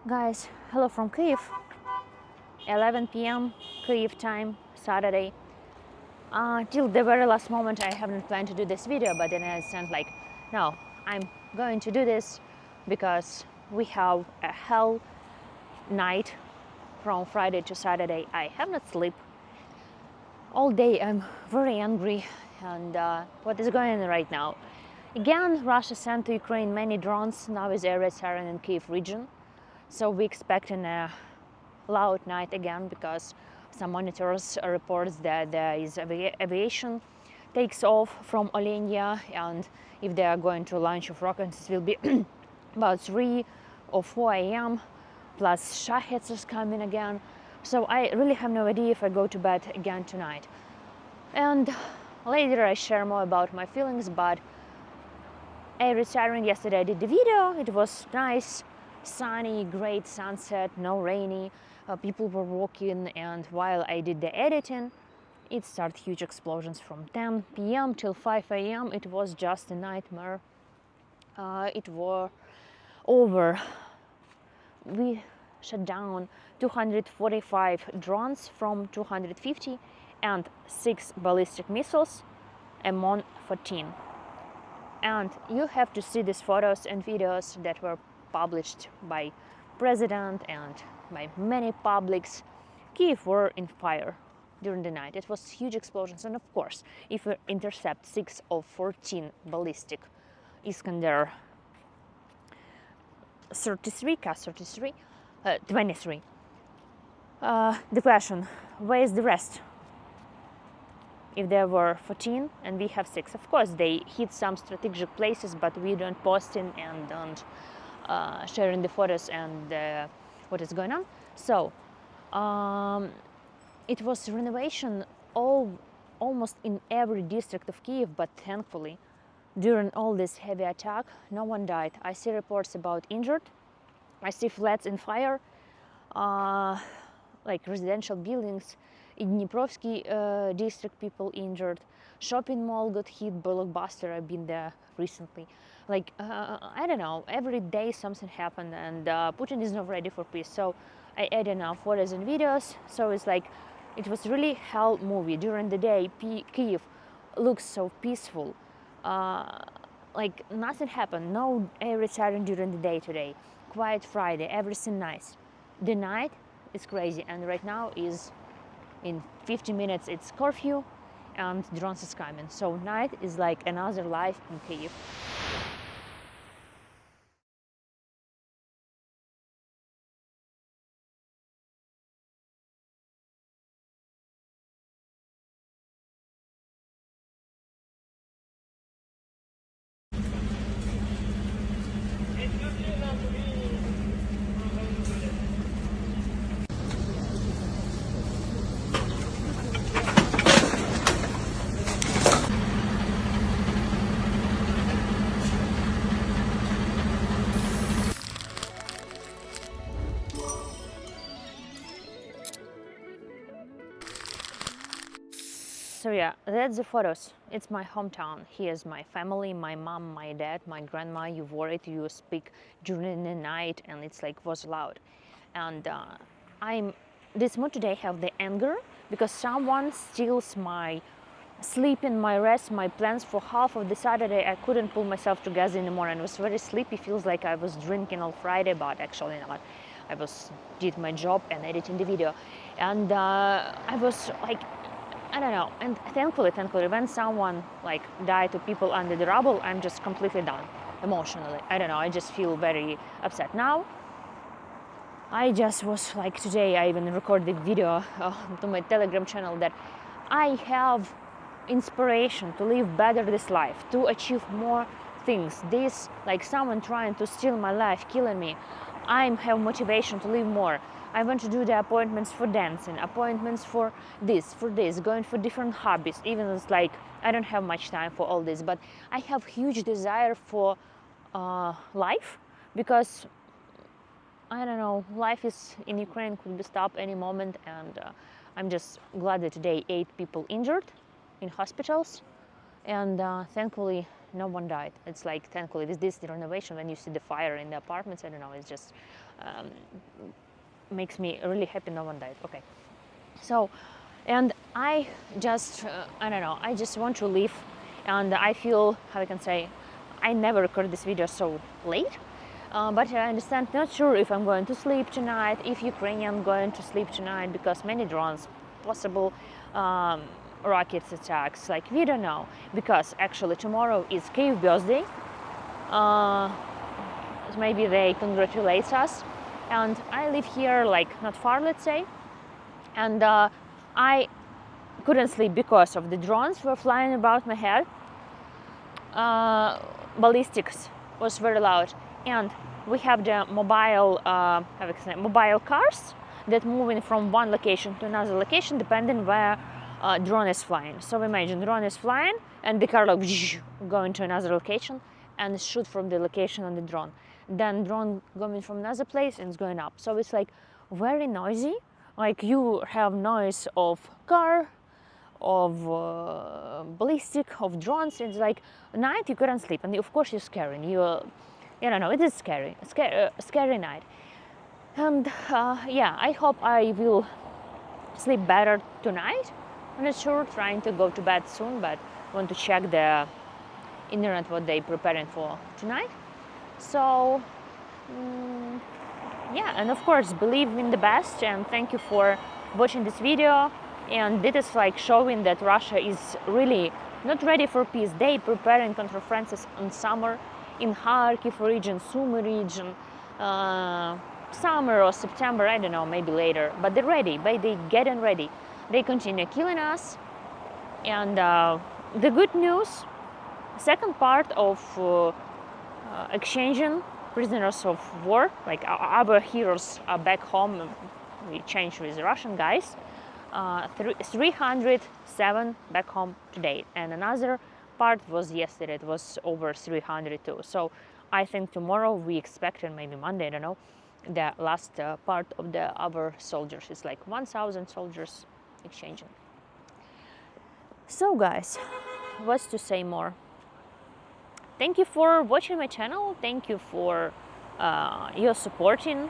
Guys, hello from Kyiv. 11 p.m. Kyiv time, Saturday. Till the very last moment I haven't planned to do this video, but then I understand no, I'm going to do this because we have a hell night from Friday to Saturday. I have not slept all day. I'm very angry and what is going on right now? Again, Russia sent to Ukraine many drones. Now is a red siren in Kyiv region. So we expecting a loud night again because some monitors reports that there is aviation takes off from Olenia, and if they are going to launch of rockets, it will be about 3 or 4 a.m. plus Shaheds is coming again. So I really have no idea if I go to bed again tonight. And later I share more about my feelings, but I retiring yesterday. I did the video. It was nice, sunny, great sunset, no rainy. People were walking, and while I did the editing, it started huge explosions from 10 p.m. till 5 a.m. It was just a nightmare. It was over. We shut down 245 drones from 250 and 6 ballistic missiles among 14. And you have to see these photos and videos that were published by president and by many publics. Kyiv were in fire during the night. It was huge explosions, and of course, if we intercept 6 of 14 ballistic Iskander 33, K-33, 23. The question, where is the rest? If there were 14 and we have 6, of course they hit some strategic places, but we don't posting and don't sharing the photos and what is going on. So it was renovation almost in every district of Kyiv, but thankfully during all this heavy attack no one died. I see reports about injured. I see flats in fire, like residential buildings. In Dniprovsky district, people injured. Shopping mall got hit, Blockbuster, I've been there recently. I don't know, every day something happened, and Putin is not ready for peace. So I add enough photos and videos. So it's like, it was really hell movie. During the day, Kyiv looks so peaceful. Like nothing happened, no air siren during the day today. Quiet Friday, everything nice. The night is crazy, and right now is in 50 minutes it's curfew and drones is coming. So night is like another life in Kyiv. So yeah, that's the photos. It's my hometown. Here's my family, my mom, my dad, my grandma. You worried, you speak during the night, and it's like was loud. And I'm this mood today have the anger because someone steals my sleeping, my rest, my plans for half of the Saturday. I couldn't pull myself together anymore, and I was very sleepy. Feels like I was drinking all Friday, but actually not. I did my job and editing the video, and I was like, I don't know. And thankfully, when someone died to people under the rubble, I'm just completely done emotionally. I don't know. I just feel very upset now. I just was today. I even recorded a video to my Telegram channel that I have inspiration to live better this life, to achieve more things. This someone trying to steal my life, killing me. I have motivation to live more. I want to do the appointments for dancing, appointments for this, going for different hobbies. Even it's I don't have much time for all this, but I have huge desire for life, because I don't know, life is in Ukraine could be stopped any moment, and I'm just glad that today 8 people injured in hospitals, and thankfully no one died. It's like, thankfully, with this renovation, when you see the fire in the apartments, I don't know, it's just makes me really happy no one died. Okay, so, and I just I don't know, I just want to leave, and I feel, how I can say, I never recorded this video so late, but I understand, not sure if I'm going to sleep tonight, if Ukrainian going to sleep tonight, because many drones, possible rockets attacks, like, we don't know, because actually tomorrow is Kyiv birthday. Maybe they congratulate us, and I live here, like, not far, let's say, and I couldn't sleep because of the drones were flying about my head. Ballistics was very loud, and we have the mobile mobile cars that moving from one location to another location depending where drone is flying. So imagine drone is flying and the car like going to another location and shoot from the location on the drone. Then drone going from another place and it's going up. So it's like very noisy. Like you have noise of car, of ballistic, of drones. It's like night you couldn't sleep, and of course you're scaring. You don't know. It is scary, scary night. And yeah, I hope I will sleep better tonight. I'm not sure. Trying to go to bed soon, but want to check the internet what they preparing for tonight. So yeah, and of course believe in the best, and thank you for watching this video. And this is like showing that Russia is really not ready for peace. They preparing counteroffensives in summer in Kharkiv region, Sumy region, summer or September, I don't know, maybe later. But they're ready, but they getting ready. They continue killing us. And the good news, second part of exchanging prisoners of war, like our heroes are back home. We changed with Russian guys. 307 back home today, and another part was yesterday. It was over 302. So I think tomorrow we expect, and maybe Monday, I don't know, the last part of the other soldiers. It's like 1,000 soldiers exchanging. So guys, what's to say more? Thank you for watching my channel. Thank you for your supporting.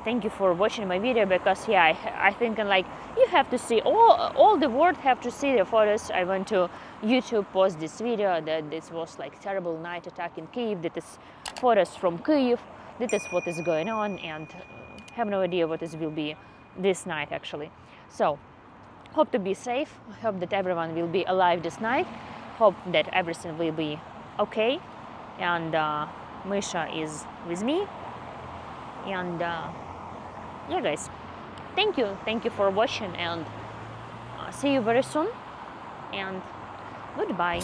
Thank you for watching my video, because yeah, I think like you have to see all the world have to see the photos. I went to YouTube, post this video that this was like terrible night attack in Kyiv. That is photos from Kyiv. That is what is going on, and have no idea what it will be this night actually. So hope to be safe. Hope that everyone will be alive this night. Hope that everything will be okay, and Misha is with me. And yeah guys, thank you for watching, and see you very soon, and goodbye.